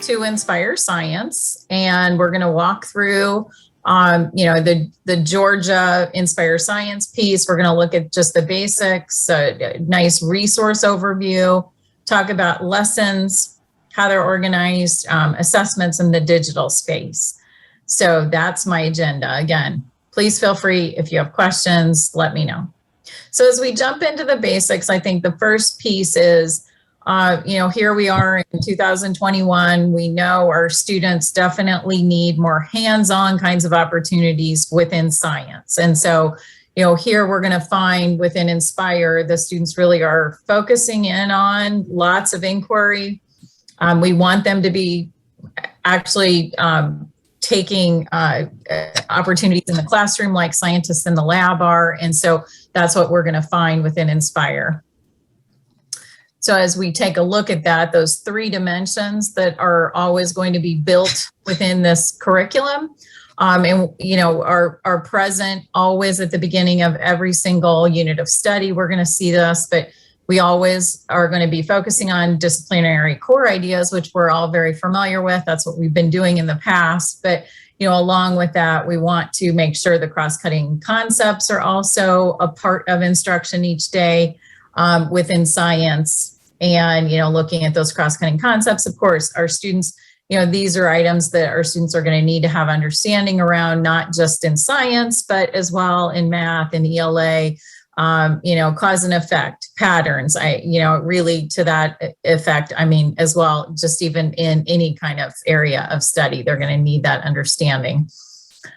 to Inspire Science, and we're going to walk through, the Georgia Inspire Science piece. We're going to look at just the basics, a nice resource overview, talk about lessons, how they're organized, assessments in the digital space. So that's my agenda. Again, please feel free if you have questions, let me know. So as we jump into the basics, I think the first piece is, here we are in 2021. We know our students definitely need more hands-on kinds of opportunities within science. And so, here we're going to find within Inspire, the students really are focusing in on lots of inquiry. We want them to be actually taking opportunities in the classroom like scientists in the lab are. And so that's what we're going to find within Inspire. So as we take a look at that, those three dimensions that are always going to be built within this curriculum, are present always at the beginning of every single unit of study. We're going to see this, but we always are going to be focusing on disciplinary core ideas, which we're all very familiar with. That's what we've been doing in the past. But, along with that, we want to make sure the cross-cutting concepts are also a part of instruction each day within science. And, looking at those cross-cutting concepts, of course, our students, these are items that our students are going to need to have understanding around, not just in science, but as well in math and ELA. Cause and effect patterns, really to that effect. As well, just even in any kind of area of study, they're going to need that understanding.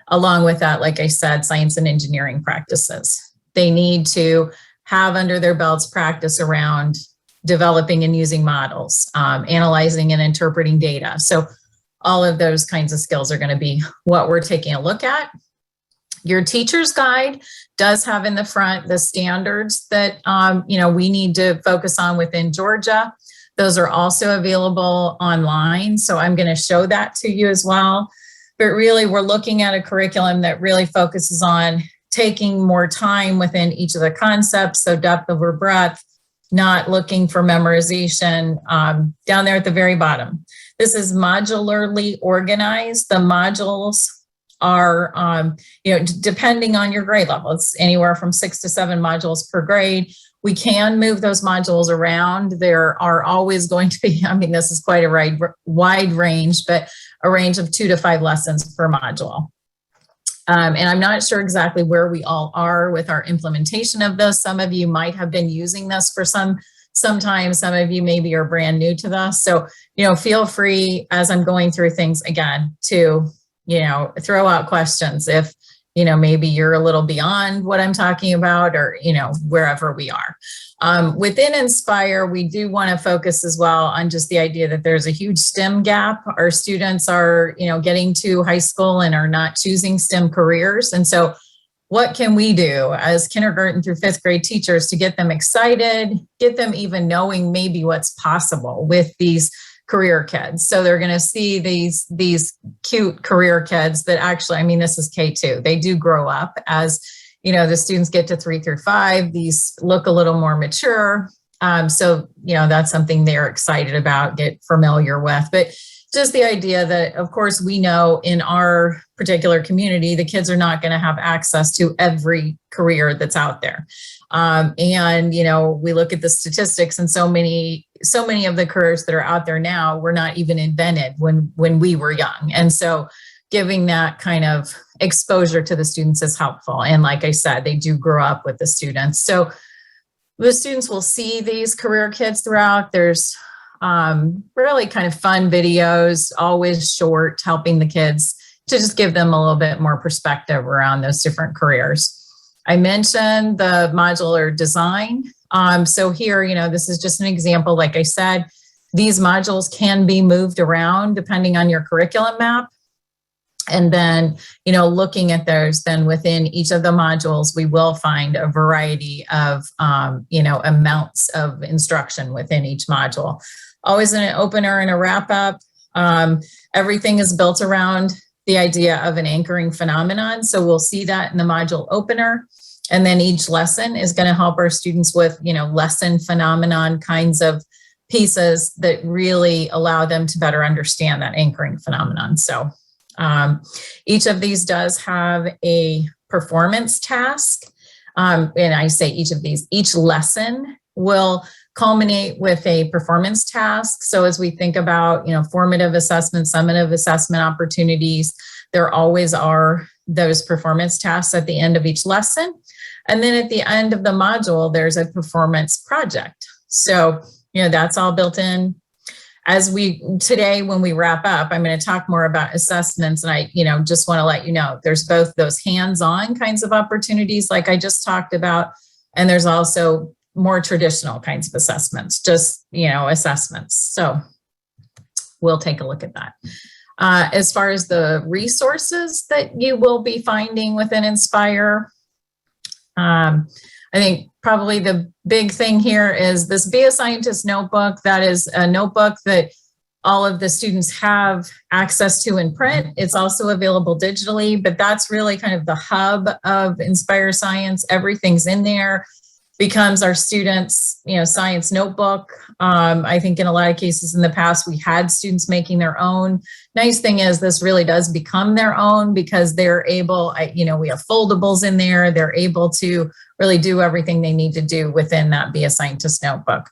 Along with that, like I said, science and engineering practices. They need to have under their belts practice around developing and using models, analyzing and interpreting data. So all of those kinds of skills are going to be what we're taking a look at. Your teacher's guide does have in the front the standards that, we need to focus on within Georgia. Those are also available online. So I'm going to show that to you as well. But really, we're looking at a curriculum that really focuses on taking more time within each of the concepts. So depth over breadth, not looking for memorization. Down there at the very bottom, this is modularly organized. The modules are, depending on your grade level, it's anywhere from 6 to 7 modules per grade. We can move those modules around. There are always going to be, this is quite a wide range, but a range of 2 to 5 lessons per module. And I'm not sure exactly where we all are with our implementation of this. Some of you might have been using this for some time. Some of you maybe are brand new to this. So, feel free as I'm going through things again to, throw out questions if, maybe you're a little beyond what I'm talking about or, wherever we are. Within Inspire, we do want to focus as well on just the idea that there's a huge STEM gap. Our students are, getting to high school and are not choosing STEM careers. And so what can we do as kindergarten through 5th grade teachers to get them excited, get them even knowing maybe what's possible with these career kids? So they're going to see these cute career kids that actually, this is K2. They do grow up as, the students get to 3 through 5. These look a little more mature. So, that's something they're excited about, get familiar with. But just the idea that, of course, we know in our particular community, the kids are not going to have access to every career that's out there. And, we look at the statistics, and so many of the careers that are out there now were not even invented when we were young. And so giving that kind of exposure to the students is helpful. And like I said, they do grow up with the students. So the students will see these career kids throughout. There's really kind of fun videos, always short, helping the kids to just give them a little bit more perspective around those different careers. I mentioned the modular design. So here, this is just an example. Like I said, these modules can be moved around depending on your curriculum map. And then, looking at those, then within each of the modules, we will find a variety of, amounts of instruction within each module. Always an opener and a wrap up. Everything is built around the idea of an anchoring phenomenon. So we'll see that in the module opener. And then each lesson is going to help our students with, lesson phenomenon kinds of pieces that really allow them to better understand that anchoring phenomenon. So each of these does have a performance task. And I say each of these, each lesson will culminate with a performance task. So as we think about, formative assessment, summative assessment opportunities, there always are those performance tasks at the end of each lesson. And then at the end of the module, there's a performance project. So, that's all built in. Today, when we wrap up, I'm going to talk more about assessments. And I, just want to let you know, there's both those hands-on kinds of opportunities, like I just talked about, and there's also more traditional kinds of assessments, just, assessments. So we'll take a look at that. As far as the resources that you will be finding within Inspire, I think probably the big thing here is this Be a Scientist notebook. That is a notebook that all of the students have access to in print. It's also available digitally, but that's really kind of the hub of Inspire Science. Everything's in there, becomes our students, science notebook. I think in a lot of cases in the past, we had students making their own. Nice thing is this really does become their own because they're able, we have foldables in there. They're able to really do everything they need to do within that Be a Scientist notebook.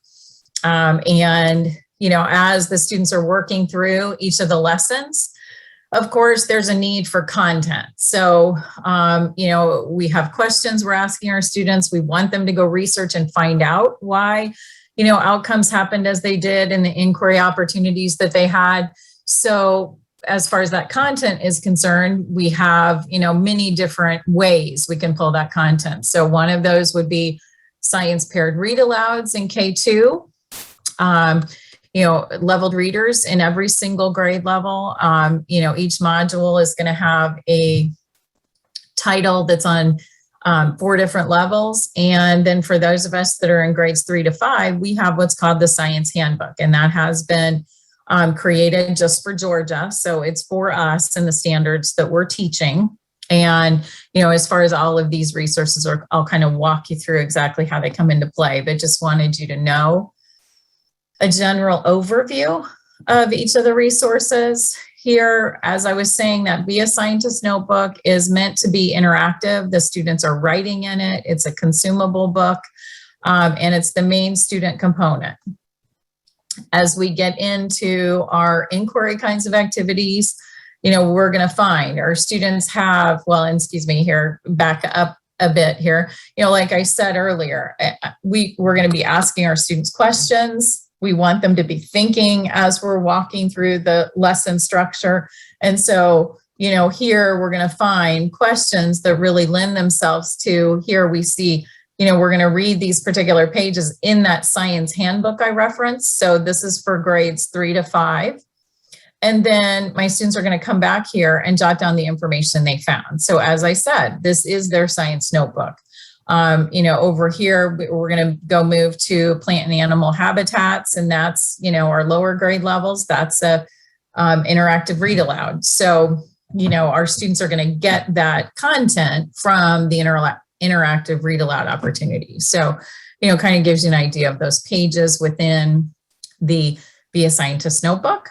As the students are working through each of the lessons, of course, there's a need for content. So, we have questions we're asking our students. We want them to go research and find out why, outcomes happened as they did and the inquiry opportunities that they had. So as far as that content is concerned, we have, many different ways we can pull that content. So one of those would be science paired read-alouds in K2. Leveled readers in every single grade level. Each module is going to have a title that's on 4 different levels. And then for those of us that are in grades 3 to 5, we have what's called the Science Handbook. And that has been created just for Georgia. So it's for us and the standards that we're teaching. And, as far as all of these resources, I'll kind of walk you through exactly how they come into play, but just wanted you to know a general overview of each of the resources here. As I was saying, that Be a Scientist notebook is meant to be interactive. The students are writing in it. It's a consumable book, and it's the main student component. As we get into our inquiry kinds of activities, we're going to find our students have, back up a bit here. Like I said earlier, we're going to be asking our students questions. We want them to be thinking as we're walking through the lesson structure. And so, here we're going to find questions that really lend themselves to, here we see, we're going to read these particular pages in that Science Handbook I referenced. So this is for grades 3 to 5. And then my students are going to come back here and jot down the information they found. So as I said, this is their science notebook. Over here, we're going to go move to plant and animal habitats, and that's, our lower grade levels. That's a interactive read aloud. So, our students are going to get that content from the interactive read aloud opportunity. So, kind of gives you an idea of those pages within the Be a Scientist notebook.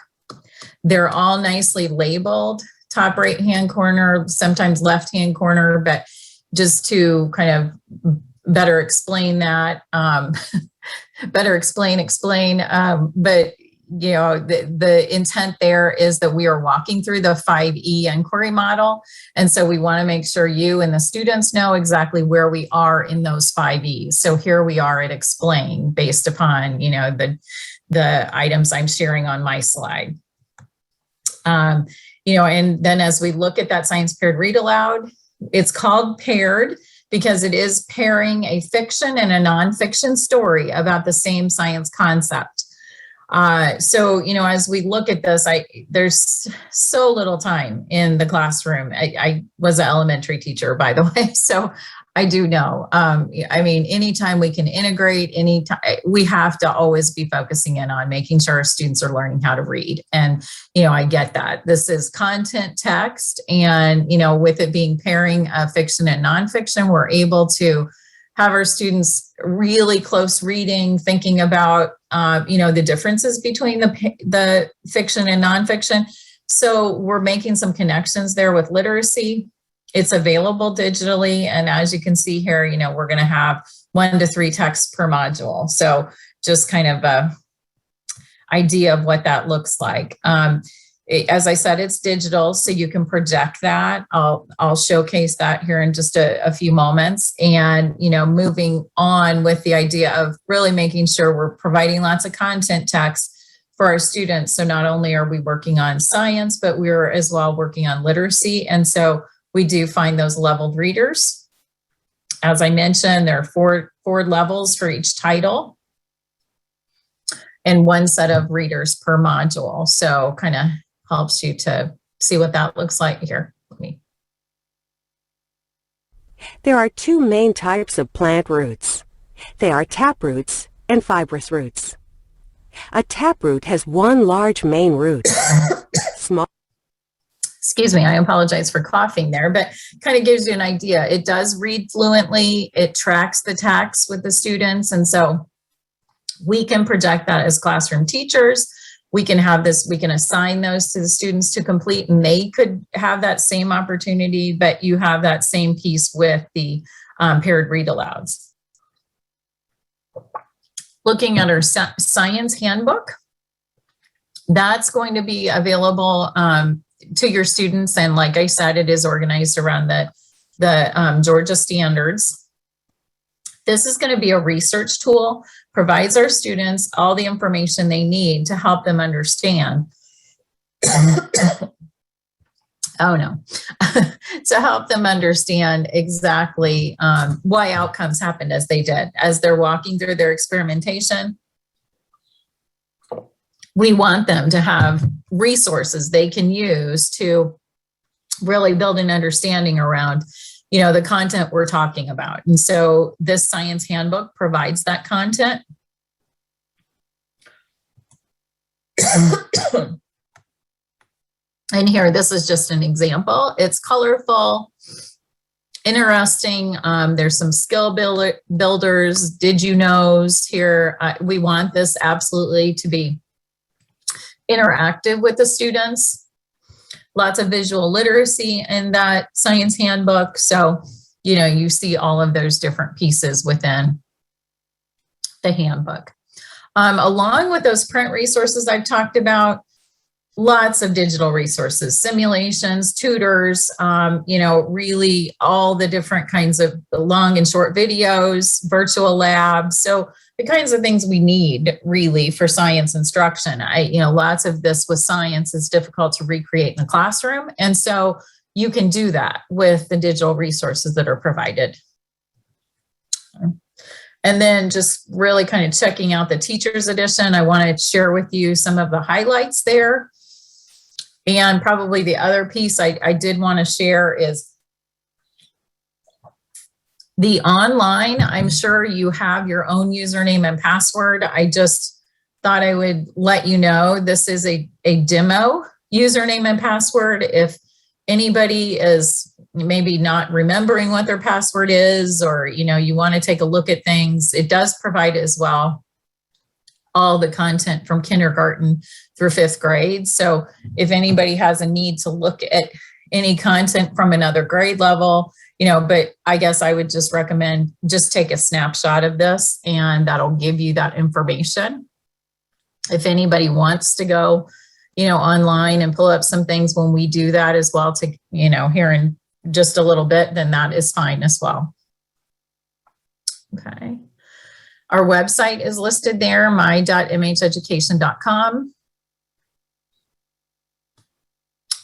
They're all nicely labeled, top right-hand corner, sometimes left-hand corner, but just to kind of better explain that, but the intent there is that we are walking through the 5E inquiry model. And so we want to make sure you and the students know exactly where we are in those 5Es. So here we are at explain based upon, the items I'm sharing on my slide. And then as we look at that science paired read aloud, it's called paired because it is pairing a fiction and a nonfiction story about the same science concept. So, as we look at this, there's so little time in the classroom. I was an elementary teacher, by the way, so I do know. Anytime we can integrate, we have to always be focusing in on making sure our students are learning how to read. And, I get that. This is content text, and, with it being pairing fiction and nonfiction, we're able to have our students really close reading, thinking about, the differences between the fiction and nonfiction. So we're making some connections there with literacy. It's available digitally. And as you can see here, we're going to have 1 to 3 texts per module. So just kind of a idea of what that looks like. As I said, it's digital, so you can project that. I'll showcase that here in just a few moments. And, moving on with the idea of really making sure we're providing lots of content text for our students. So not only are we working on science, but we're as well working on literacy. And so we do find those leveled readers. As I mentioned, there are four levels for each title and 1 set of readers per module. So kind of helps you to see what that looks like here. There are 2 main types of plant roots. They are taproots and fibrous roots. A taproot has 1 large main root. Small. Excuse me, I apologize for coughing there, but kind of gives you an idea. It does read fluently. It tracks the text with the students. And so we can project that as classroom teachers. We can assign those to the students to complete, and they could have that same opportunity, but you have that same piece with the paired read-alouds. Looking at our Science Handbook, that's going to be available to your students. And like I said, it is organized around the Georgia standards. This is going to be a research tool, provides our students all the information they need to help them understand. Oh no, to help them understand exactly why outcomes happened as they did, as they're walking through their experimentation. We want them to have resources they can use to really build an understanding around the content we're talking about. And so this Science Handbook provides that content. And here, this is just an example. It's colorful, interesting. There's some skill builders, did you knows here. We want this absolutely to be interactive with the students. Lots of visual literacy in that Science Handbook. So, you see all of those different pieces within the handbook. Along with those print resources I've talked about, lots of digital resources, simulations, tutors, really all the different kinds of long and short videos, virtual labs. So the kinds of things we need really for science instruction. Lots of this with science is difficult to recreate in the classroom. And so you can do that with the digital resources that are provided. And then just really kind of checking out the teacher's edition. I want to share with you some of the highlights there. And probably the other piece I did want to share is the online. I'm sure you have your own username and password. I just thought I would let you know this is a demo username and password. If anybody is maybe not remembering what their password is, or you want to take a look at things, it does provide as well all the content from kindergarten through 5th grade. So if anybody has a need to look at any content from another grade level, but I guess I would just recommend just take a snapshot of this, and that'll give you that information. If anybody wants to go, online and pull up some things when we do that as well to, here in just a little bit, then that is fine as well. Okay. Our website is listed there, my.mheducation.com.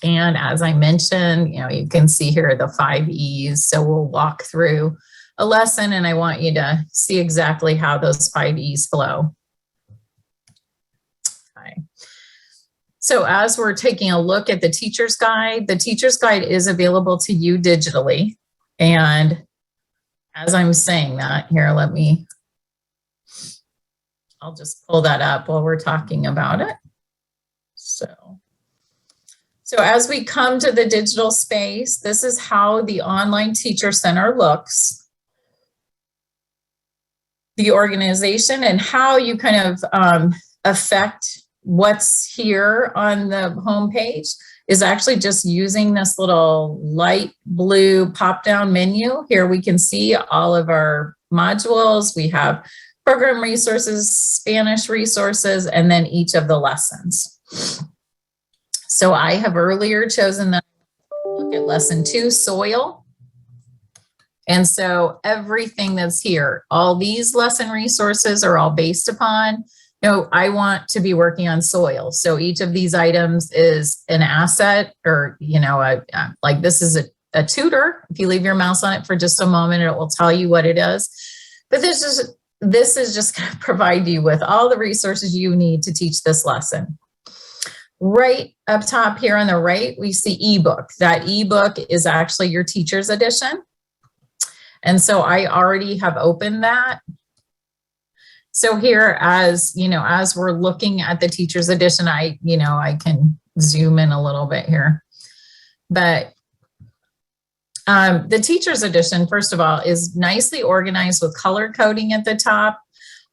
And as I mentioned, you can see here the 5 E's. So we'll walk through a lesson, and I want you to see exactly how those 5 E's flow. Okay. So as we're taking a look at the teacher's guide is available to you digitally. And as I'm saying that here, I'll just pull that up while we're talking about it. So as we come to the digital space, this is how the online teacher center looks. the organization and how you kind of affect what's here on the home page is actually just using this little light blue pop-down menu. Here we can see all of our modules. We have program resources, Spanish resources, and then each of the lessons. So I have earlier chosen that look at lesson 2, soil. And so everything that's here, all these lesson resources are all based upon, I want to be working on soil. So each of these items is an asset, or, like this is a tutor. If you leave your mouse on it for just a moment, it will tell you what it is. But this is just going to provide you with all the resources you need to teach this lesson. Right up top here on the right, we see ebook. That ebook is actually your teacher's edition. And so I already have opened that. So here, as we're looking at the teacher's edition, I can zoom in a little bit here. But the teacher's edition, first of all, is nicely organized with color coding at the top.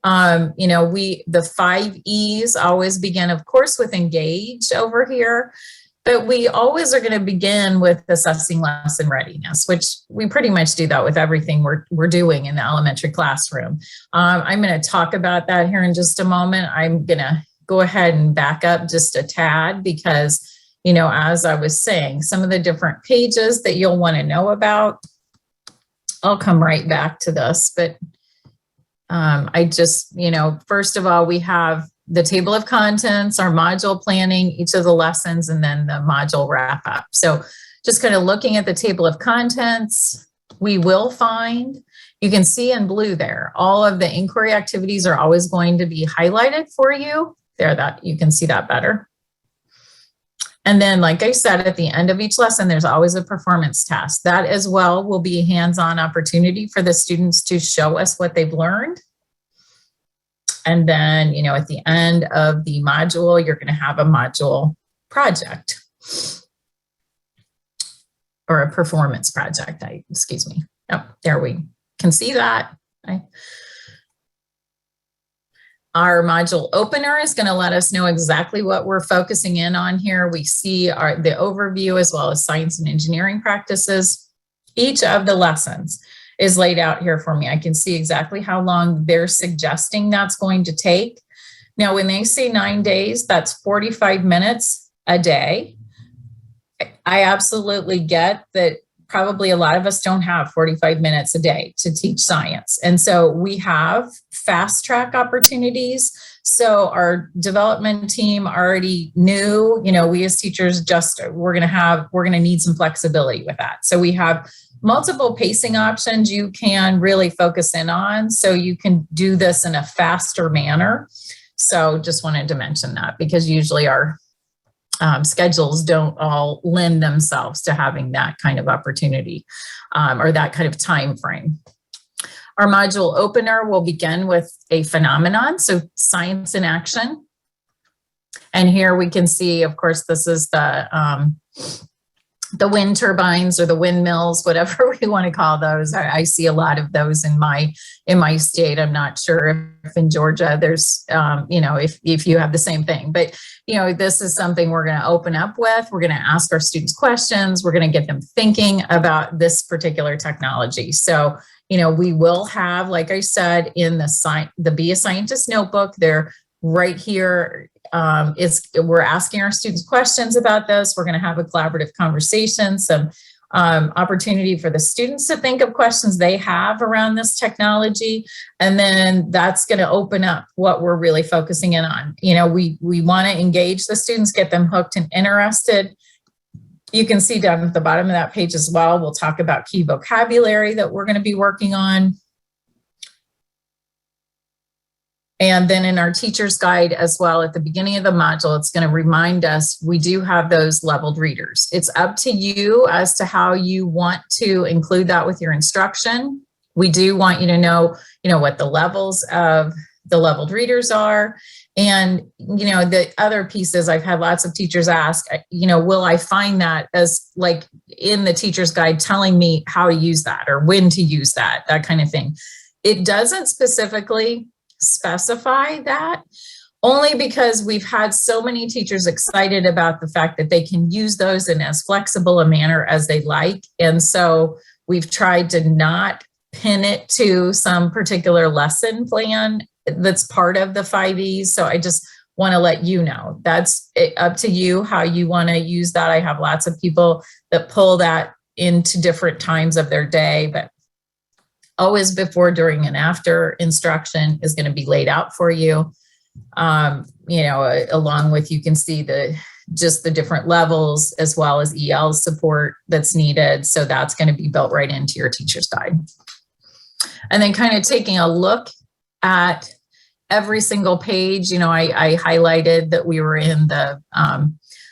The 5 E's always begin, of course, with engage over here. But we always are going to begin with assessing lesson readiness, which we pretty much do that with everything we're doing in the elementary classroom. I'm going to talk about that here in just a moment. I'm going to go ahead and back up just a tad because, as I was saying, some of the different pages that you'll want to know about, I'll come right back to this. But I just, first of all, we have the table of contents, our module planning, each of the lessons, and then the module wrap up. So just kind of looking at the table of contents, we will find, you can see in blue there, all of the inquiry activities are always going to be highlighted for you. There, that you can see that better. And then, like I said, at the end of each lesson, there's always a performance task. That as well will be a hands-on opportunity for the students to show us what they've learned. And then, at the end of the module, you're going to have a module project or a performance project. Excuse me. Oh, there we can see that. Our module opener is going to let us know exactly what we're focusing in on here. We see the overview as well as science and engineering practices. Each of the lessons is laid out here for me. I can see exactly how long they're suggesting that's going to take. Now, when they say 9 days, that's 45 minutes a day. I absolutely get that probably a lot of us don't have 45 minutes a day to teach science. And so we have fast track opportunities. So our development team already knew, we as teachers we're going to need some flexibility with that. So we have multiple pacing options you can really focus in on so you can do this in a faster manner. So just wanted to mention that because usually our schedules don't all lend themselves to having that kind of opportunity or that kind of time frame. Our module opener will begin with a phenomenon, so science in action. And here we can see, of course, this is the wind turbines or the windmills, whatever we want to call those. I see a lot of those in my state. I'm not sure if in Georgia there's, if you have the same thing. But, this is something we're going to open up with. We're going to ask our students questions. We're going to get them thinking about this particular technology. So, we will have, like I said, in the Be a Scientist notebook, they're right here. We're asking our students questions about this. We're going to have a collaborative conversation, some opportunity for the students to think of questions they have around this technology. And then that's going to open up what we're really focusing in on. We want to engage the students, get them hooked and interested. You can see down at the bottom of that page as well, we'll talk about key vocabulary that we're going to be working on. And then in our teacher's guide as well, at the beginning of the module, it's going to remind us we do have those leveled readers. It's up to you as to how you want to include that with your instruction. We do want you to know, what the levels of the leveled readers are. And, the other pieces I've had lots of teachers ask, will I find that as like in the teacher's guide telling me how to use that or when to use that kind of thing. It doesn't specifically specify that, only because we've had so many teachers excited about the fact that they can use those in as flexible a manner as they like. And so we've tried to not pin it to some particular lesson plan that's part of the 5Es. So I just want to let you know that's up to you how you want to use that. I have lots of people that pull that into different times of their day, but always before, during, and after instruction is going to be laid out for you. Along with, you can see just the different levels as well as EL support that's needed. So that's going to be built right into your teacher's guide. And then kind of taking a look at every single page, I highlighted that we were in the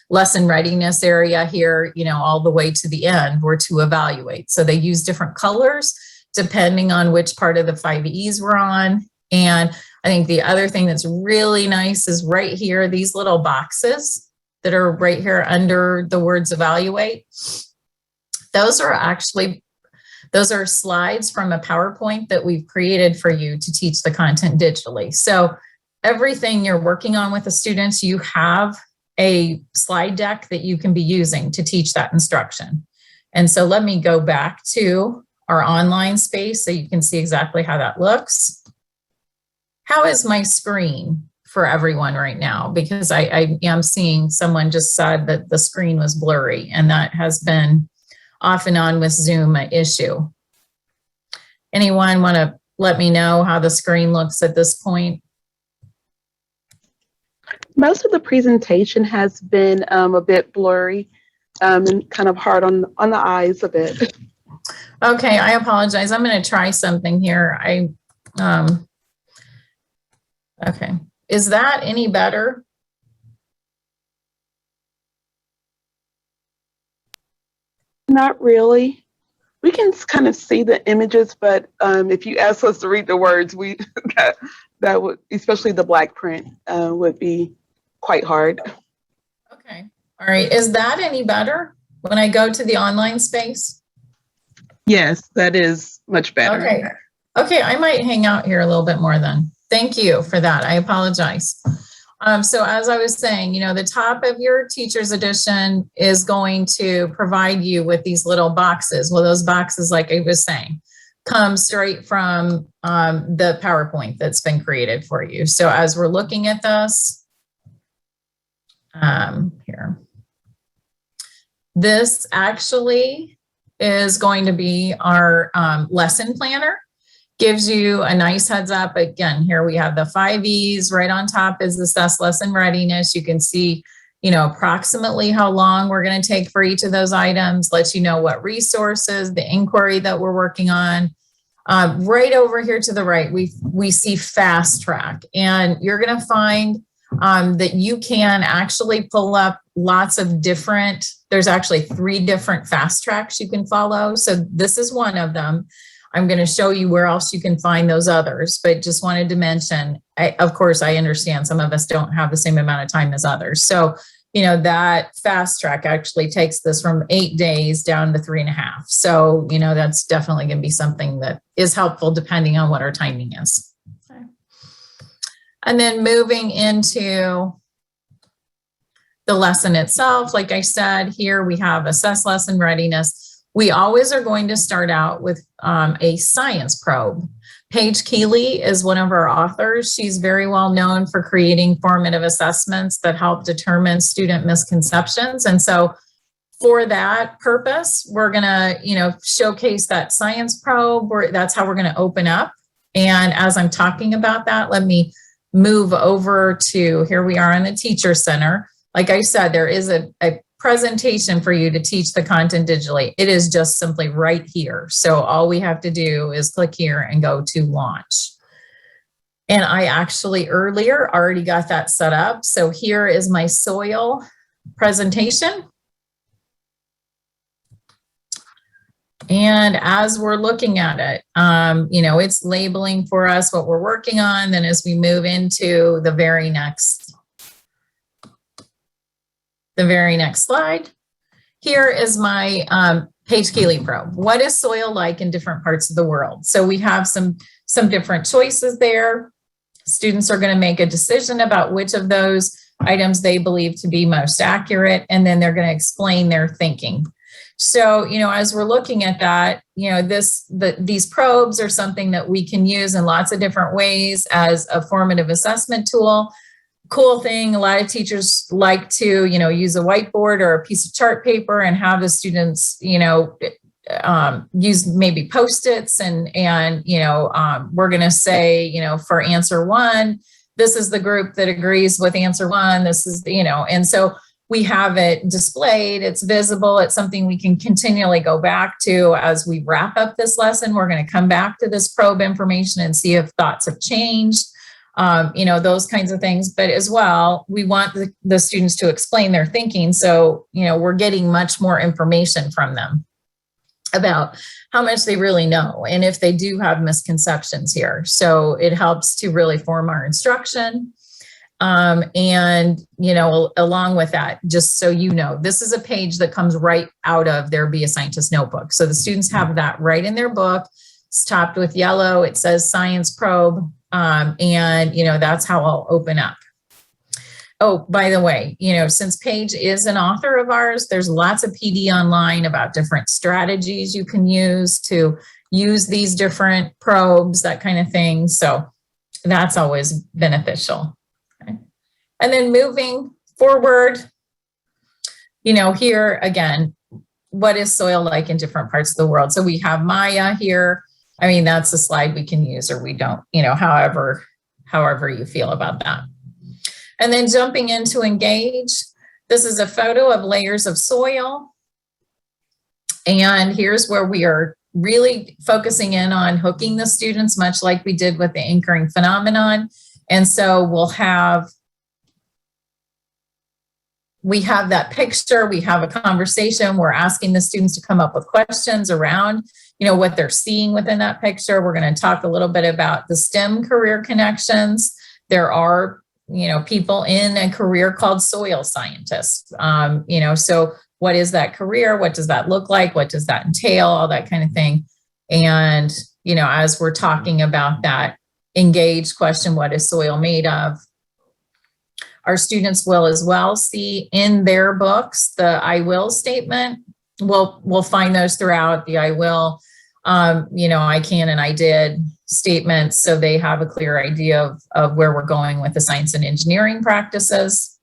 lesson readiness area here, all the way to the end were to evaluate. So they use different colors depending on which part of the 5Es we're on. And I think the other thing that's really nice is right here, these little boxes that are right here under the words evaluate. Those are slides from a PowerPoint that we've created for you to teach the content digitally. So everything you're working on with the students, you have a slide deck that you can be using to teach that instruction. And so let me go back to our online space so you can see exactly how that looks. How is my screen for everyone right now? Because I am seeing someone just said that the screen was blurry, and that has been off and on with Zoom an issue. Anyone want to let me know how the screen looks at this point? Most of the presentation has been a bit blurry and kind of hard on the eyes a bit. Okay, I apologize. I'm going to try something here. Okay, is that any better? Not really. We can kind of see the images, but if you ask us to read the words, that would, especially the black print, would be quite hard. Okay, all right. Is that any better when I go to the online space? Yes, that is much better. Okay, I might hang out here a little bit more then. Thank you for that. I apologize. So as I was saying, the top of your teacher's edition is going to provide you with these little boxes. Well, those boxes, like I was saying, come straight from the PowerPoint that's been created for you. So as we're looking at this, here, this actually is going to be our lesson planner. Gives you a nice heads up. Again, here we have the 5Es. Right on top is assess lesson readiness. You can see, approximately how long we're going to take for each of those items. Lets you know what resources, the inquiry that we're working on. Right over here to the right, we see fast track, and you're going to find that you can actually pull up lots of different. There's actually 3 different fast tracks you can follow. So this is one of them. I'm going to show you where else you can find those others, but just wanted to mention, of course, I understand some of us don't have the same amount of time as others. So, that fast track actually takes this from 8 days down to 3.5. So, that's definitely going to be something that is helpful depending on what our timing is. Okay. And then moving into the lesson itself, like I said, here we have assess lesson readiness. We always are going to start out with a science probe. Paige Keeley is one of our authors. She's very well known for creating formative assessments that help determine student misconceptions. And so for that purpose, we're going to, showcase that science probe. That's how we're going to open up. And as I'm talking about that, let me move over to, here we are in the Teacher Center. Like I said, there is a presentation for you to teach the content digitally. It is just simply right here. So all we have to do is click here and go to launch. And I actually earlier already got that set up. So here is my soil presentation. And as we're looking at it, it's labeling for us what we're working on. Then as we move into the very next slide, here is my Paige Keeley probe. What is soil like in different parts of the world? So we have some some different choices there. Students are going to make a decision about which of those items they believe to be most accurate, and then they're going to explain their thinking. So, as we're looking at that, these probes are something that we can use in lots of different ways as a formative assessment tool. Cool thing, a lot of teachers like to, use a whiteboard or a piece of chart paper and have the students, use maybe Post-its and we're going to say, for answer 1, this is the group that agrees with answer 1. This is, and so we have it displayed, it's visible, it's something we can continually go back to as we wrap up this lesson. We're going to come back to this probe information and see if thoughts have changed, those kinds of things. But as well, we want the students to explain their thinking. So, we're getting much more information from them about how much they really know and if they do have misconceptions here. So it helps to really form our instruction. And, along with that, just so this is a page that comes right out of their Be a Scientist notebook. So the students have that right in their book. It's topped with yellow. It says Science Probe. And, that's how I'll open up. Oh, by the way, since Paige is an author of ours, there's lots of PD online about different strategies you can use to use these different probes, that kind of thing. So that's always beneficial. Okay. And then moving forward, here again, what is soil like in different parts of the world? So we have Maya here. I mean, that's a slide we can use or we don't, however you feel about that. And then jumping into engage, this is a photo of layers of soil. And here's where we are really focusing in on hooking the students, much like we did with the anchoring phenomenon. And so we have that picture, we have a conversation, we're asking the students to come up with questions around, what they're seeing within that picture. We're going to talk a little bit about the STEM career connections. There are people in a career called soil scientists. So what is that career? What does that look like? What does that entail? All that kind of thing. And, as we're talking about that engaged question, what is soil made of? Our students will as well see in their books the I will statement. We'll find those throughout the I will, I can and I did statements, so they have a clear idea of where we're going with the science and engineering practices.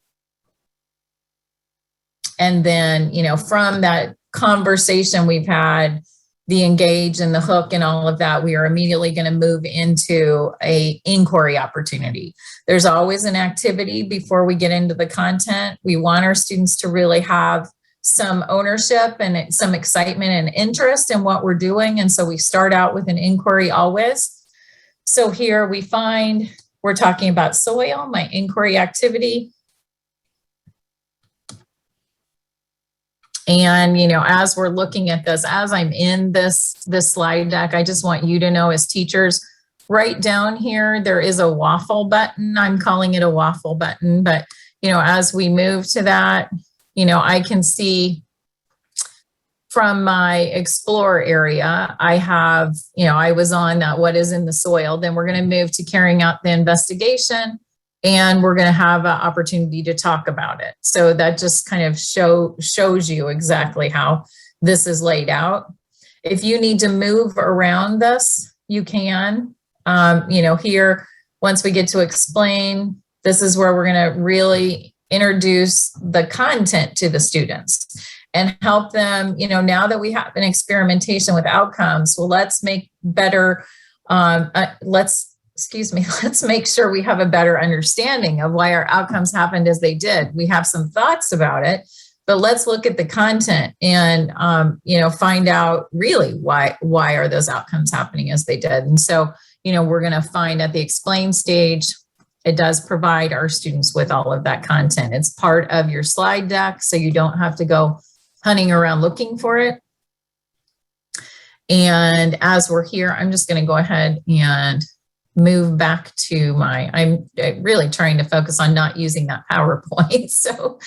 And then, from that conversation we've had, the engage and the hook and all of that, we are immediately going to move into a inquiry opportunity. There's always an activity before we get into the content. We want our students to really have some ownership and some excitement and interest in what we're doing. And so we start out with an inquiry always. So here we find, we're talking about soil, my inquiry activity. And, as we're looking at this, as I'm in this slide deck, I just want you to know as teachers, right down here, there is a waffle button. I'm calling it a waffle button, but, as we move to that, I can see from my explore area, I have, I was on that what is in the soil. Then we're going to move to carrying out the investigation, and we're going to have an opportunity to talk about it. So that just kind of shows you exactly how this is laid out. If you need to move around this, you can. Here, once we get to explain, this is where we're going to really introduce the content to the students and help them, now that we have an experimentation with outcomes, well, let's make better, let's make sure we have a better understanding of why our outcomes happened as they did. We have some thoughts about it, but let's look at the content and, find out really why are those outcomes happening as they did. And so, we're going to find at the explain stage, it does provide our students with all of that content. It's part of your slide deck, so you don't have to go hunting around looking for it. And as we're here, I'm just going to go ahead and move back to I'm really trying to focus on not using that PowerPoint. So,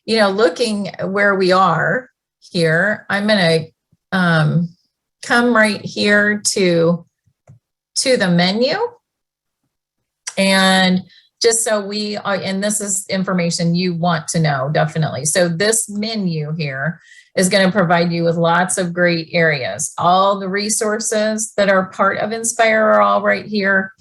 looking where we are here, I'm going to come right here to to the menu. And just so we are, and this is information you want to know, definitely. So this menu here is going to provide you with lots of great areas. All the resources that are part of Inspire are all right here.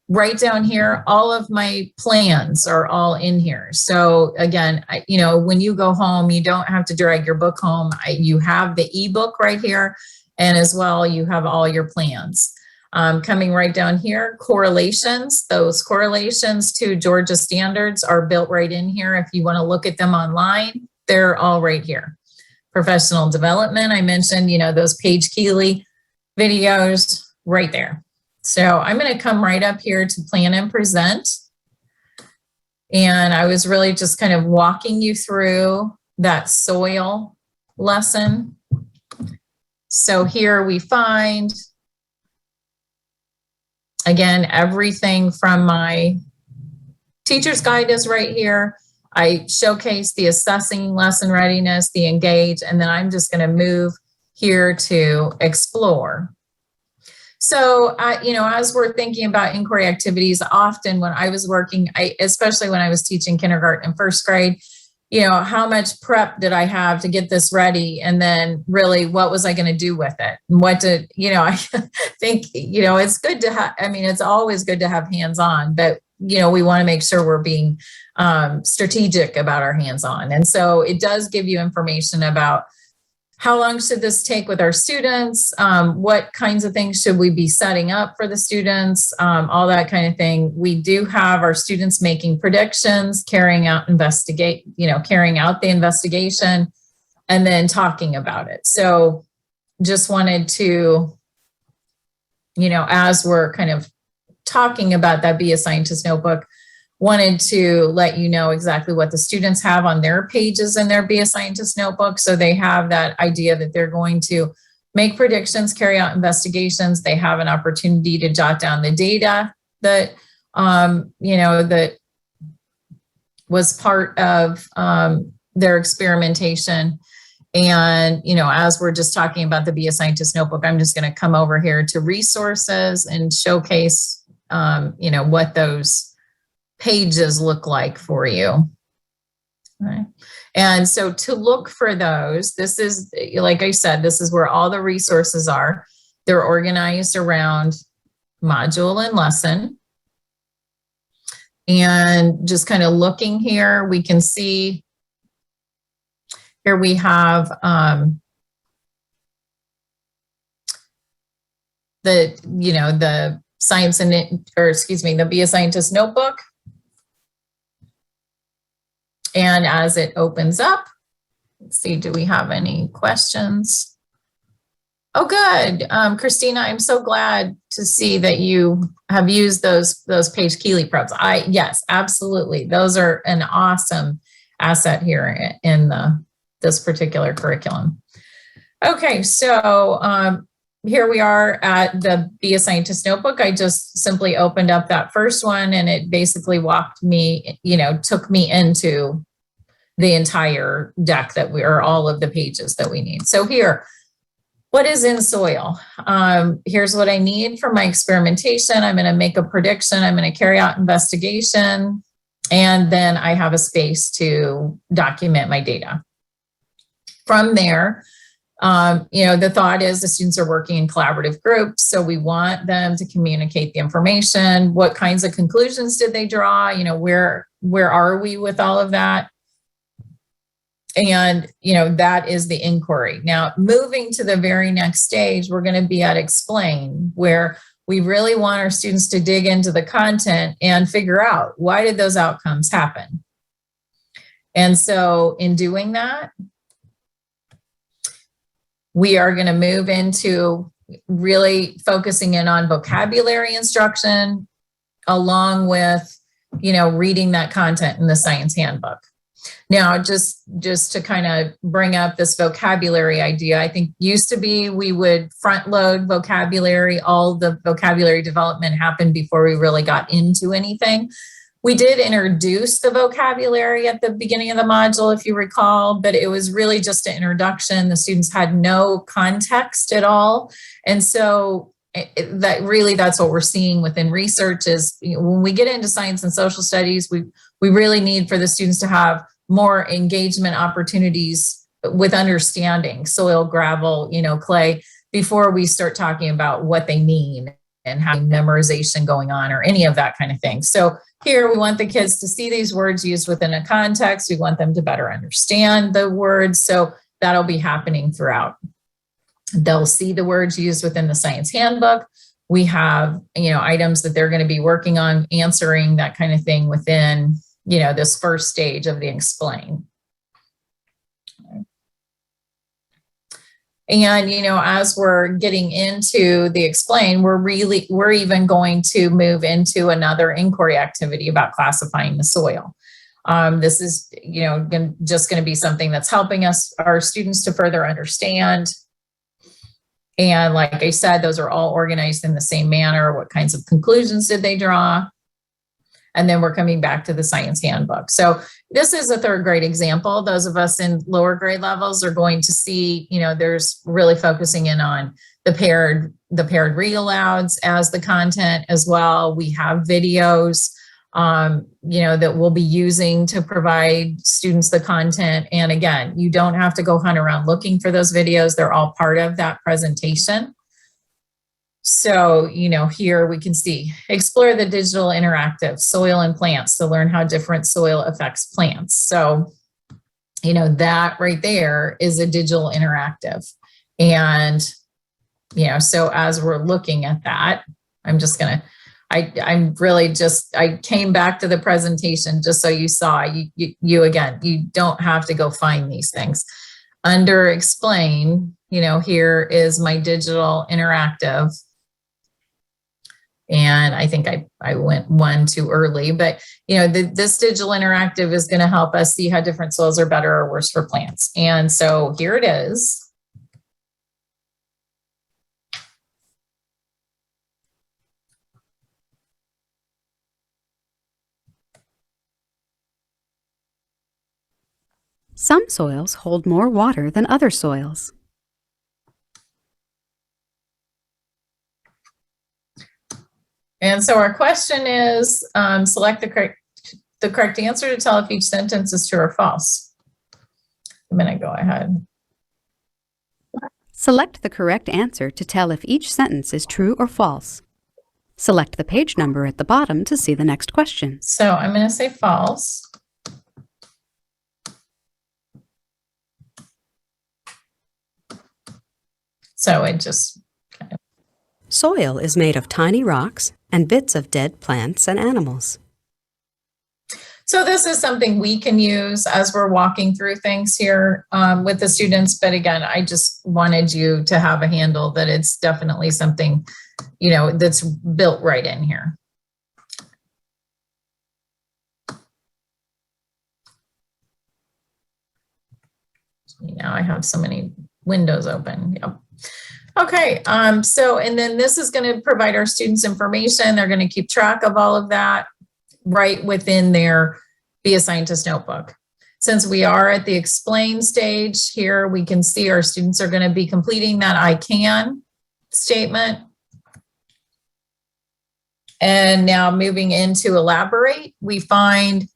Right down here, all of my plans are all in here. So again, when you go home, you don't have to drag your book home. You have the ebook right here. And as well, you have all your plans. Coming right down here, correlations. Those correlations to Georgia standards are built right in here. If you want to look at them online, they're all right here. Professional development, I mentioned, those Paige Keeley videos right there. So I'm going to come right up here to plan and present. And I was really just kind of walking you through that soil lesson. So here we find, again, everything from my teacher's guide is right here. I showcase the assessing lesson readiness, the engage, and then I'm just going to move here to explore. So, as we're thinking about inquiry activities, often when I was working, especially when I was teaching kindergarten and first grade, how much prep did I have to get this ready? And then really, what was I going to do with it? And what did, I think, it's good to have, it's always good to have hands-on, but, we want to make sure we're being strategic about our hands-on. And so it does give you information about how long should this take with our students? What kinds of things should we be setting up for the students? All that kind of thing. We do have our students making predictions, carrying out the investigation, and then talking about it. So just wanted to, as we're kind of talking about that Be a Scientist notebook, wanted to let you know exactly what the students have on their pages in their Be a Scientist notebook. So they have that idea that they're going to make predictions, carry out investigations. They have an opportunity to jot down the data that, that was part of their experimentation. And, as we're just talking about the Be a Scientist notebook, I'm just going to come over here to resources and showcase, what those pages look like for you. Right. And so to look for those, this is, like I said, this is where all the resources are. They're organized around module and lesson. And just kind of looking here, we can see here we have the science the Be a Scientist notebook. And as it opens up, let's see, do we have any questions? Oh, good. Christina, I'm so glad to see that you have used those Paige Keeley probes. Yes, absolutely. Those are an awesome asset here in this particular curriculum. Okay, so here we are at the Be a Scientist notebook. I just simply opened up that first one and it basically took me into the entire deck or all of the pages that we need. So here, what is in soil? Here's what I need for my experimentation. I'm going to make a prediction. I'm going to carry out investigation. And then I have a space to document my data. From there, the thought is the students are working in collaborative groups. So we want them to communicate the information. What kinds of conclusions did they draw? Where are we with all of that? And, that is the inquiry. Now, moving to the very next stage, we're going to be at explain, where we really want our students to dig into the content and figure out, why did those outcomes happen? And so in doing that, we are going to move into really focusing in on vocabulary instruction, along with, reading that content in the Science Handbook. Now, just to kind of bring up this vocabulary idea, I think used to be we would front load vocabulary. All the vocabulary development happened before we really got into anything. We did introduce the vocabulary at the beginning of the module, if you recall, but it was really just an introduction. The students had no context at all. And so that really, that's what we're seeing within research is, you know, when we get into science and social studies, we really need for the students to have more engagement opportunities with understanding soil, gravel, you know, clay, before we start talking about what they mean and having memorization going on or any of that kind of thing. So here we want the kids to see these words used within a context. We want them to better understand the words. So that'll be happening throughout. They'll see the words used within the Science Handbook. We have, you know, items that they're going to be working on answering, that kind of thing within, you know, this first stage of the explain. And, you know, as we're getting into the explain, we're even going to move into another inquiry activity about classifying the soil. This is, you know, just going to be something that's helping our students to further understand. And like I said, those are all organized in the same manner. What kinds of conclusions did they draw? And then we're coming back to the Science Handbook. So this is a third grade example. Those of us in lower grade levels are going to see, you know, there's really focusing in on the paired read-alouds as the content as well. We have videos, you know, that we'll be using to provide students the content. And again, you don't have to go hunt around looking for those videos. They're all part of that presentation. So, you know, here we can see, explore the digital interactive soil and plants to learn how different soil affects plants. So, you know, that right there is a digital interactive. And, you know, so as we're looking at that, I'm just going to, I came back to the presentation just so you saw, you again, you don't have to go find these things. Under explain, you know, here is my digital interactive. And I think I went one too early, but you know, this digital interactive is going to help us see how different soils are better or worse for plants. And so here it is. Some soils hold more water than other soils. And so our question is, select the correct answer to tell if each sentence is true or false. I'm going to go ahead. Select the correct answer to tell if each sentence is true or false. Select the page number at the bottom to see the next question. So I'm going to say false. So it just kind of. Soil is made of tiny rocks and bits of dead plants and animals. So this is something we can use as we're walking through things here with the students. But again, I just wanted you to have a handle that it's definitely something, you know, that's built right in here. Now I have so many windows open. Yep. Okay, so, and then this is going to provide our students information. They're going to keep track of all of that right within their Be a Scientist notebook. Since we are at the explain stage here, we can see our students are going to be completing that I can statement. And now moving into elaborate, we find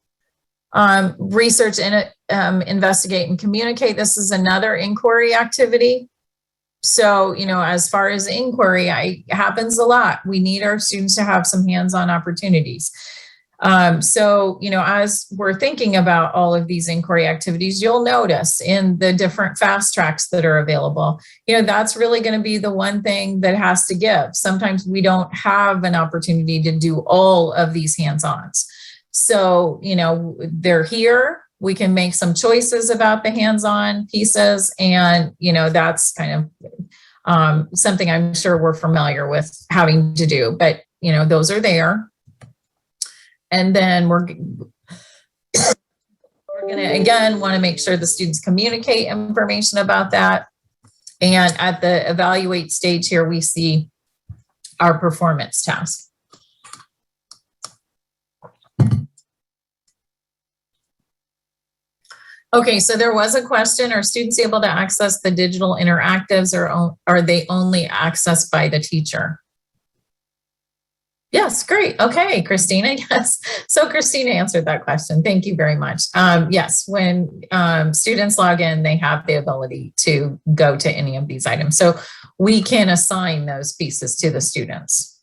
research in it, investigate and communicate. This is another inquiry activity. So, you know, as far as inquiry, it happens a lot. We need our students to have some hands-on opportunities. So, you know, as we're thinking about all of these inquiry activities, you'll notice in the different fast tracks that are available, you know, that's really going to be the one thing that has to give. Sometimes we don't have an opportunity to do all of these hands-ons. So, you know, they're here. We can make some choices about the hands-on pieces. And, you know, that's kind of something I'm sure we're familiar with having to do. But, you know, those are there. And then we're going to, again, want to make sure the students communicate information about that. And at the evaluate stage here, we see our performance task. Okay, so there was a question, are students able to access the digital interactives or are they only accessed by the teacher? Yes, great. Okay, Christina. Yes. So Christina answered that question. Thank you very much. Yes, when students log in, they have the ability to go to any of these items. So we can assign those pieces to the students.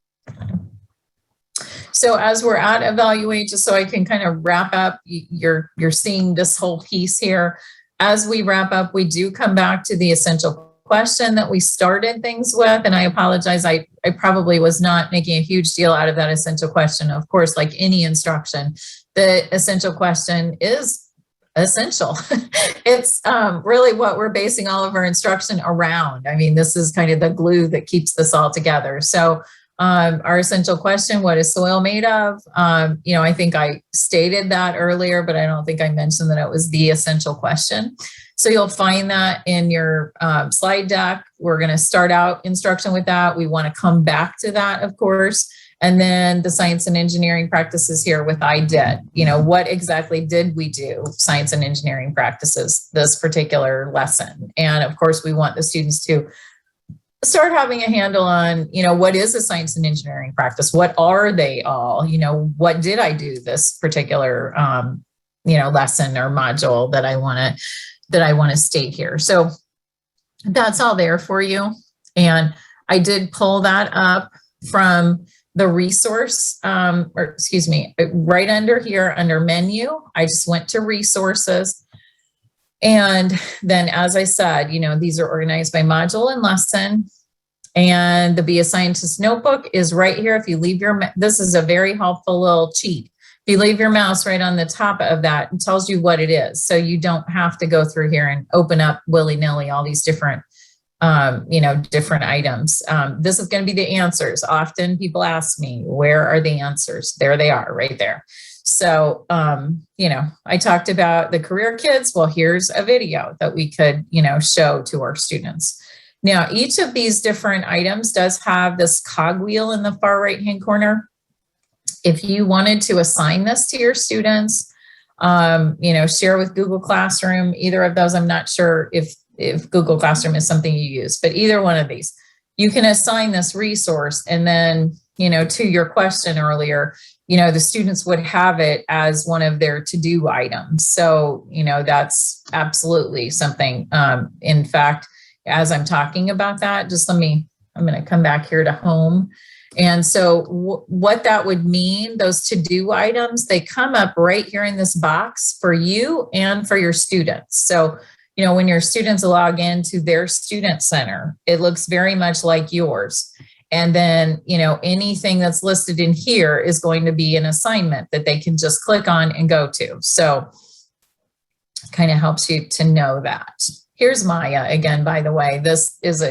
So as we're at evaluate, just so I can kind of wrap up, you're seeing this whole piece here. As we wrap up, we do come back to the essential question that we started things with. And I apologize, I probably was not making a huge deal out of that essential question. Of course, like any instruction, the essential question is essential. It's really what we're basing all of our instruction around. I mean, this is kind of the glue that keeps this all together. So our essential question, what is soil made of? I think I stated that earlier, but I don't think I mentioned that it was the essential question. So you'll find that in your slide deck. We're going to start out instruction with that. We want to come back to that, of course. And then the science and engineering practices here with I did. What exactly did we do? Science and engineering practices, this particular lesson. And of course, we want the students to start having a handle on, what is a science and engineering practice? What are they all? What did I do this particular, lesson or module that I want to state here. So that's all there for you. And I did pull that up from the resource, right under here under menu. I just went to resources. And then, as I said, these are organized by module and lesson. And the Be a Scientist notebook is right here. If you leave this is a very helpful little cheat. If you leave your mouse right on the top of that, it tells you what it is. So you don't have to go through here and open up willy-nilly all these different, different items. This is going to be the answers. Often people ask me, where are the answers? There they are, right there. So, I talked about the career kids. Well, here's a video that we could, show to our students. Now, each of these different items does have this cogwheel in the far right-hand corner. If you wanted to assign this to your students, share with Google Classroom, either of those, I'm not sure if Google Classroom is something you use, but either one of these, you can assign this resource. And then, to your question earlier, the students would have it as one of their to-do items. So, that's absolutely something. In fact, as I'm talking about that, I'm going to come back here to home. And so what that would mean, those to-do items, they come up right here in this box for you and for your students. So, when your students log into their student center, it looks very much like yours. And then, anything that's listed in here is going to be an assignment that they can just click on and go to. So kind of helps you to know that. Here's Maya again, by the way. This is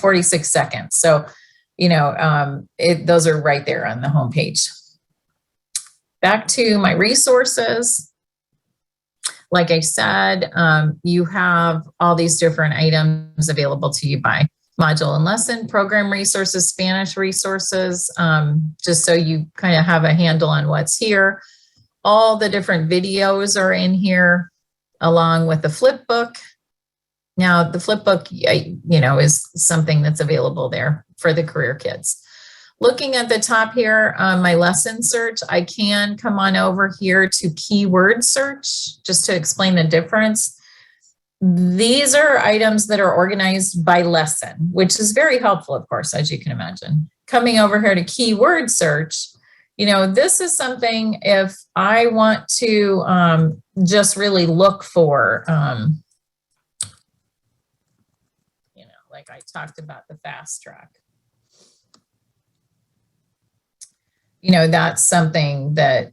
46 seconds. So, those are right there on the homepage. Back to my resources. Like I said, you have all these different items available to you by module and lesson, program resources, Spanish resources, just so you kind of have a handle on what's here. All the different videos are in here, along with the flip book. Now, the flip book, is something that's available there for the career kids. Looking at the top here, my lesson search, I can come on over here to keyword search just to explain the difference. These are items that are organized by lesson, which is very helpful, of course, as you can imagine. Coming over here to keyword search, this is something if I want to just really look for, like I talked about the fast track. That's something that,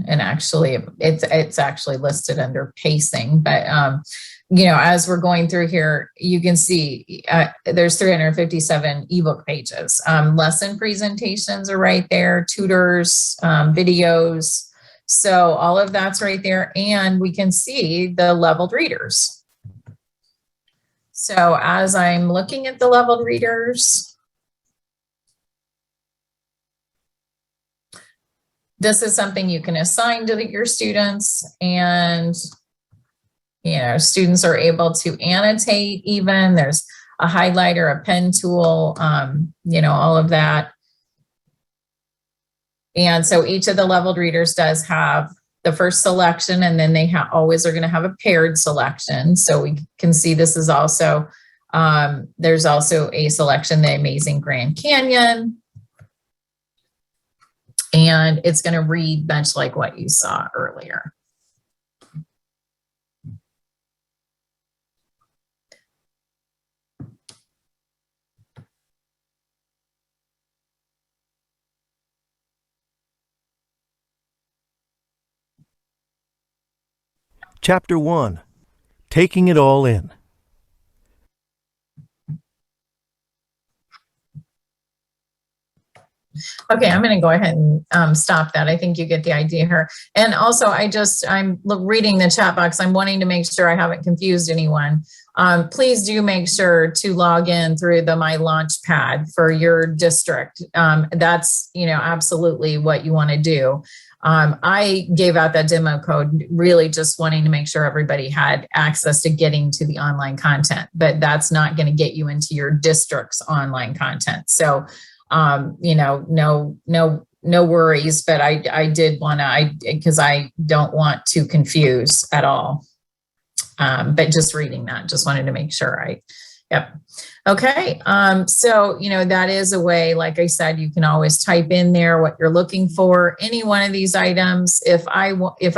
and actually it's actually listed under pacing, but as we're going through here, you can see there's 357 ebook pages. Lesson presentations are right there, tutors, videos. So all of that's right there. And we can see the leveled readers. So as I'm looking at the leveled readers, this is something you can assign to your students, and students are able to annotate even. There's a highlighter, a pen tool, all of that. And so each of the leveled readers does have the first selection, and then they always are going to have a paired selection. So we can see this is also, there's also a selection, The Amazing Grand Canyon. And it's going to read much like what you saw earlier. Chapter 1, Taking It All In. Okay, I'm going to go ahead and stop that. I think you get the idea here. And also, I'm reading the chat box. I'm wanting to make sure I haven't confused anyone. Please do make sure to log in through the My Launchpad for your district. That's, absolutely what you want to do. I gave out that demo code really just wanting to make sure everybody had access to getting to the online content, but that's not going to get you into your district's online content. So, no worries, but I did want to, because I don't want to confuse at all. But just reading that, just wanted to make sure yep. Okay. So, that is a way, like I said, you can always type in there what you're looking for, any one of these items. If I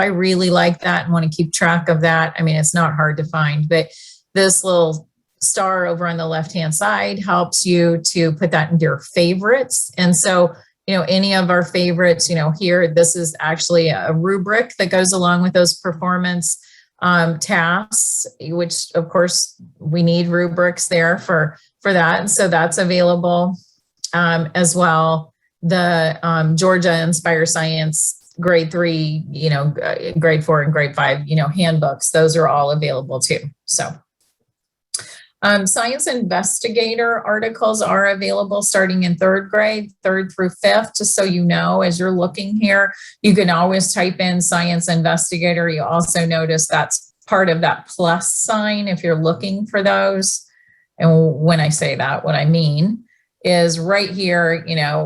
really like that and want to keep track of that, I mean, it's not hard to find, but this little star over on the left-hand side helps you to put that into your favorites. And so, any of our favorites, here, this is actually a rubric that goes along with those performance tasks, which of course we need rubrics there for that. And so that's available as well. The Georgia Inspire Science grade 3, grade 4 and grade 5, handbooks, those are all available too. So Science Investigator articles are available starting in 3rd grade, 3rd through 5th, just so you know, as you're looking here, you can always type in Science Investigator. You also notice that's part of that plus sign if you're looking for those. And when I say that, what I mean is right here,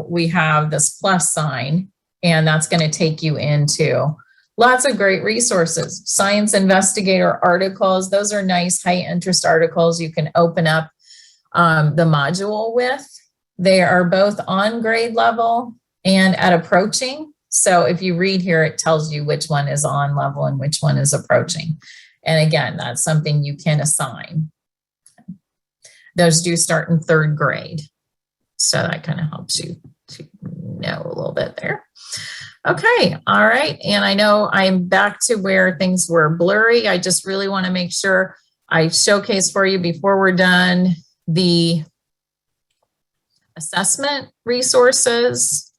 we have this plus sign, and that's going to take you into lots of great resources. Science Investigator articles, those are nice high interest articles you can open up the module with. They are both on grade level and at approaching. So if you read here, it tells you which one is on level and which one is approaching. And again, that's something you can assign. Those do start in 3rd grade. So that kind of helps you to know a little bit there. Okay, all right. And I know I'm back to where things were blurry. I just really want to make sure I showcase for you before we're done the assessment resources.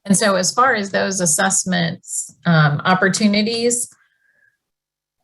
And so as far as those assessments opportunities,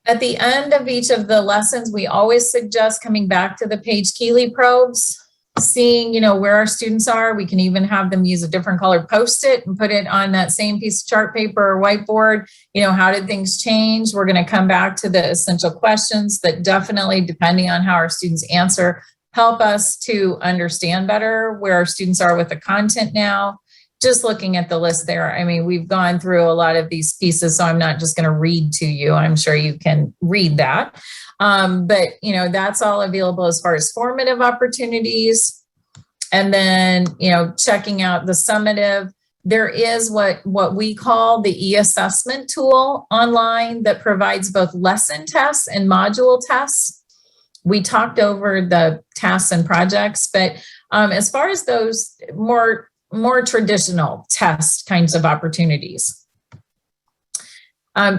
at the end of each of the lessons, we always suggest coming back to the Page Keeley probes, seeing, where our students are. We can even have them use a different color Post-it and put it on that same piece of chart paper or whiteboard. How did things change? We're going to come back to the essential questions that definitely, depending on how our students answer, help us to understand better where our students are with the content now. Just looking at the list there, I mean, we've gone through a lot of these pieces, so I'm not just going to read to you. I'm sure you can read that. But, that's all available as far as formative opportunities. And then, checking out the summative. There is what we call the e-assessment tool online that provides both lesson tests and module tests. We talked over the tasks and projects, but as far as those more traditional test kinds of opportunities,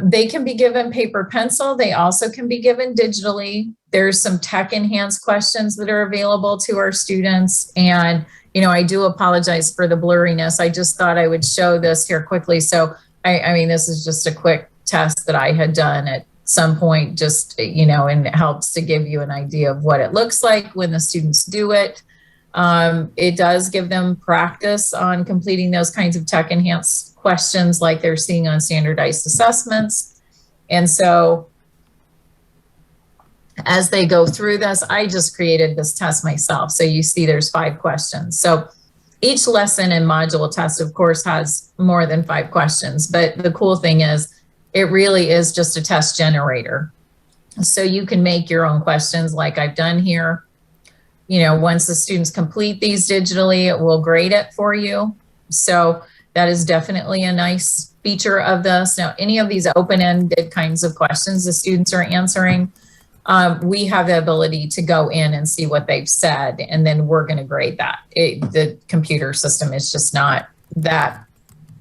they can be given paper pencil. They also can be given digitally. There's some tech enhanced questions that are available to our students. And, I do apologize for the blurriness. I just thought I would show this here quickly. So, I mean, this is just a quick test that I had done at some point, just, and it helps to give you an idea of what it looks like when the students do it. It does give them practice on completing those kinds of tech enhanced questions like they're seeing on standardized assessments. And so as they go through this, I just created this test myself. So you see there's 5 questions. So each lesson and module test, of course, has more than 5 questions. But the cool thing is it really is just a test generator. So you can make your own questions like I've done here. You know, once the students complete these digitally, it will grade it for you. So that is definitely a nice feature of this. Now, any of these open-ended kinds of questions the students are answering, we have the ability to go in and see what they've said, and then we're going to grade that. The computer system is just not that.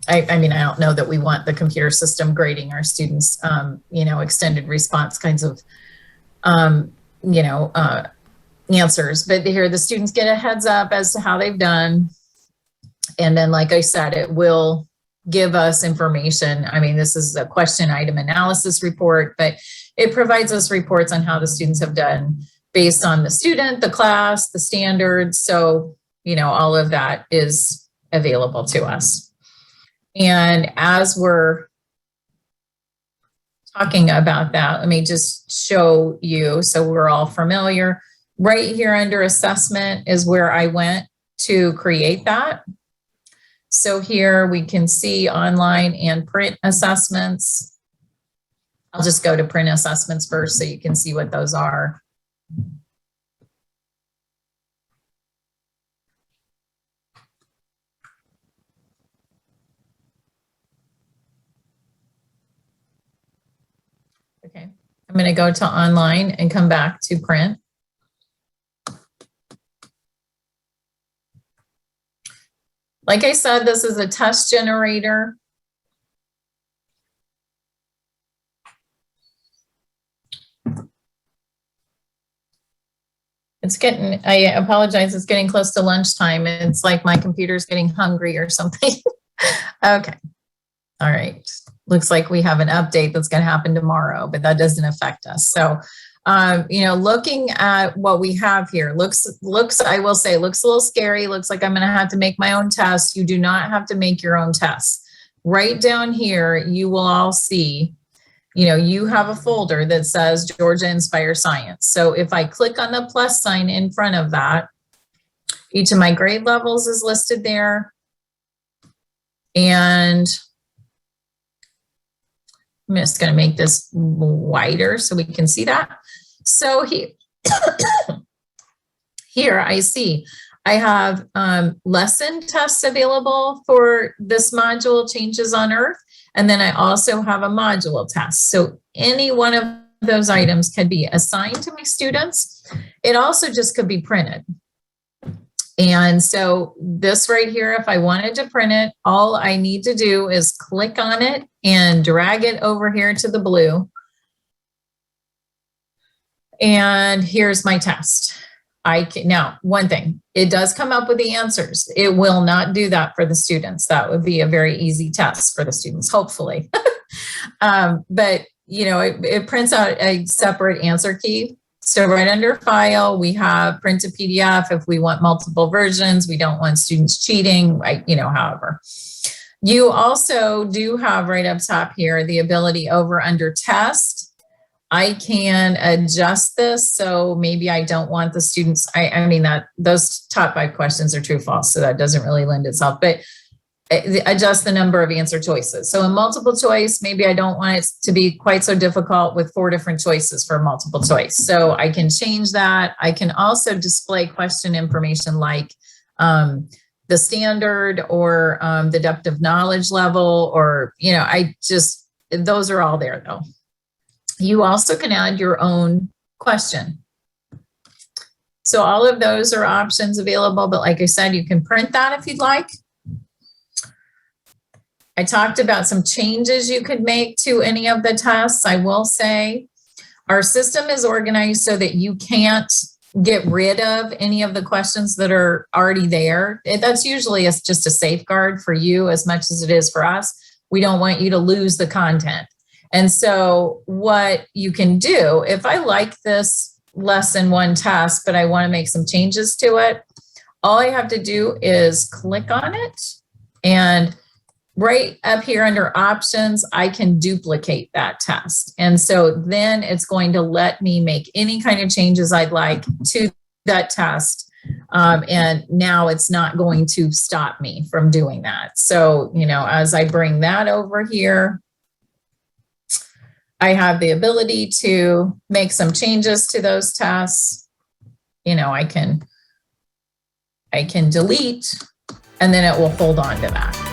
I mean, I don't know that we want the computer system grading our students, you know, extended response kinds of, you know, answers. But here the students get a heads up as to how they've done. And then, like I said, it will give us information. I mean, this is a question item analysis report, but it provides us reports on how the students have done based on the student, the class, the standards. So, you know, all of that is available to us. And as we're talking about that, let me just show you so we're all familiar. Right here under assessment is where I went to create that. So here we can see online and print assessments. I'll just go to print assessments first so you can see what those are. Okay, I'm going to go to online and come back to print. Like I said, this is a test generator. It's getting, I apologize, it's getting close to lunchtime. It's like my computer's getting hungry or something. Okay. All right. Looks like we have an update that's going to happen tomorrow, but that doesn't affect us. So, you know, looking at what we have here, looks, I will say, looks a little scary. Looks like I'm going to have to make my own test. You do not have to make your own tests. Right down here, you will all see, you know, you have a folder that says Georgia Inspire Science. So if I click on the plus sign in front of that, each of my grade levels is listed there. And I'm just going to make this wider so we can see that. So here I see I have lesson tests available for this module, Changes on Earth. And then I also have a module test. So any one of those items can be assigned to my students. It also just could be printed. And so this right here, if I wanted to print it, all I need to do is click on it and drag it over here to the blue. And here's my test. Now, one thing, it does come up with the answers. It will not do that for the students. That would be a very easy test for the students, hopefully. But, you know, it prints out a separate answer key. So right under file, we have print to PDF if we want multiple versions. We don't want students cheating, you know, however. You also do have right up top here the ability over under test. I can adjust this. So maybe I don't want the students, I mean that those top 5 questions are true, false. So that doesn't really lend itself, but adjust the number of answer choices. So in multiple choice, maybe I don't want it to be quite so difficult with 4 different choices for multiple choice. So I can change that. I can also display question information like the standard or the depth of knowledge level, or, you know, those are all there though. You also can add your own question. So all of those are options available, but like I said, you can print that if you'd like. I talked about some changes you could make to any of the tests. I will say our system is organized so that you can't get rid of any of the questions that are already there. That's usually just a safeguard for you as much as it is for us. We don't want you to lose the content. And so what you can do, if I like this lesson 1 test, but I want to make some changes to it, all I have to do is click on it and right up here under options, I can duplicate that test. And so then it's going to let me make any kind of changes I'd like to that test. And now it's not going to stop me from doing that. So, as I bring that over here, I have the ability to make some changes to those tests. I can delete, and then it will hold on to that.